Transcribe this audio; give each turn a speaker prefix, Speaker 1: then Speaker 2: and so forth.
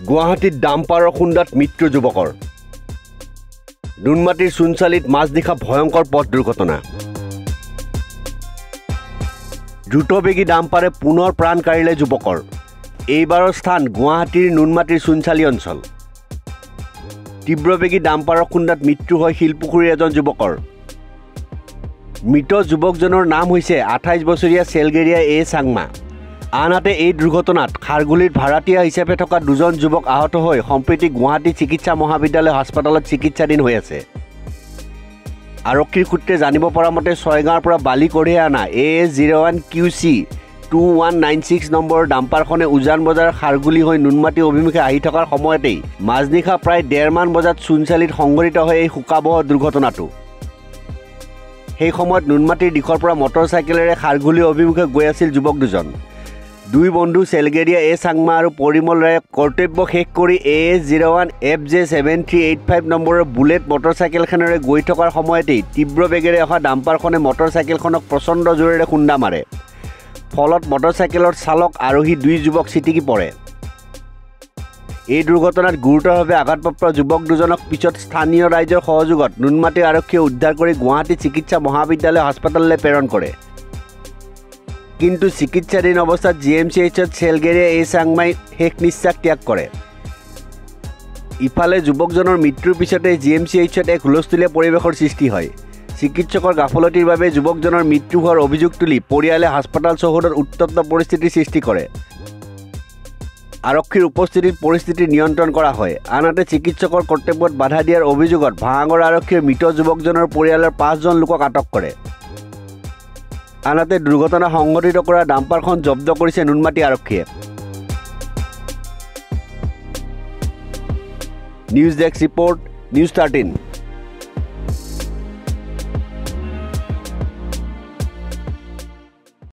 Speaker 1: গুৱাহাটীত ডাম্পাৰৰ খুন্দাত মৃত্যু যুৱকৰ নুনমাটিৰ চুনচালিত মাজনিশা ভয়ংকৰ পথ দুৰ্ঘটনা দ্ৰুতবেগী ডাম্পাৰে পুনৰ প্ৰাণ কাঢ়িলে যুৱকৰ এইবাৰৰ স্থান গুৱাহাটীৰ নুনমাটিৰ চুনচালি অঞ্চল তীব্ৰবেগী ডাম্পাৰৰ খুন্দাত মৃত্যু হয় শিলপুখুৰীৰ এজন যুৱকৰ মৃত যুৱকজনৰ নাম হৈছে 28 বছৰীয়া চেলগেৰিয়া এ চাংমা আনহাতে এই দুৰ্ঘটনাত খাৰগুলিৰ ভাড়াতীয়া হিচাপে থকা দুজন যুৱক আহত হৈ সম্প্ৰতি গুৱাহাটী চিকিৎসা মহাবিদ্যালয় হাস্পতালত চিকিৎসাধীন হৈ আছে আৰক্ষীৰ সূত্ৰে জানিব পৰা মতে ছয়গাঁৱৰ পৰা বালি কঢ়িয়াই অনা AS01QC 2196 নম্বৰৰ ডাম্পাৰখনে উজান বজাৰ খাৰগুলি হৈ নুনমাটি অভিমুখে আহি থকাৰ সময়তেই মাজনিশা প্ৰায় 1:30 মান বজাত চুনচালিত সংঘটিত হয় এই শোকাবহ দুৰ্ঘটনাটো সেই সময়ত নুনমাটিৰ দিশৰ পৰা মটৰচাইকেলেৰে খাৰগুলি অভিমুখে গৈ আছিল যুৱক দুজন দুই বন্ধু চেলগেৰিয়া এ চাংমা আৰু পৰিমল ৰায়ে কৰ্তব্য শেষ কৰি AS01FJ7385 নম্বৰৰ বুলেট মটৰচাইকেলখনেৰে গৈ থকাৰ সময়তেই তীব্ৰ বেগেৰে অহা ডাম্পাৰখনে মটৰচাইকেলখনক প্ৰচণ্ড জোৰেৰে খুন্দা মাৰে ফলত মটৰচাইকেলৰ চালক আৰোহী দুই যুৱক ছিটিকি পৰে এই দুৰ্ঘটনাত গুৰুতৰভাৱে আঘাতপ্ৰাপ্ত যুৱক দুজনক পিছত স্থানীয় ৰাইজৰ সহযোগত নুনমাটি আৰক্ষীয়ে উদ্ধাৰ কৰি গুৱাহাটী চিকিৎসা মহাবিদ্যালয় হাস্পতাললৈ প্ৰেৰণ কৰে কিন্তু চিকিৎসাধীন অৱস্থাত GMCHত চেলগেৰিয়া এ চাংমাই শেষ নিশ্বাস ত্যাগ কৰে ইফালে যুৱকজনৰ মৃত্যুৰ পিছতে GMCHত এক হুলস্থুলীয়া পৰিৱেশৰ সৃষ্টি হয় চিকিৎসকৰ গাফলতিৰ বাবে যুৱকজনৰ মৃত্যু হোৱাৰ অভিযোগ তুলি পৰিয়ালে হাস্পতাল চৌহদত উত্তপ্ত পৰিস্থিতিৰ সৃষ্টি কৰে আৰক্ষীৰ উপস্থিতিত পৰিস্থিতি নিয়ন্ত্ৰণ কৰা হয় আনহাতে চিকিৎসকৰ কৰ্তব্যত বাধা দিয়াৰ অভিযোগত ভাঙৰ আৰক্ষীয়ে মৃত যুৱকজনৰ পৰিয়ালৰ 5 জন লোকক আটক কৰে আনহাতে দুৰ্ঘটনা সংঘটিত কৰা ডাম্পাৰখন জব্দ কৰিছে নুনমাটি আৰক্ষীয়ে নিউজ ডেস্ক ৰিপৰ্ট নিউজ 13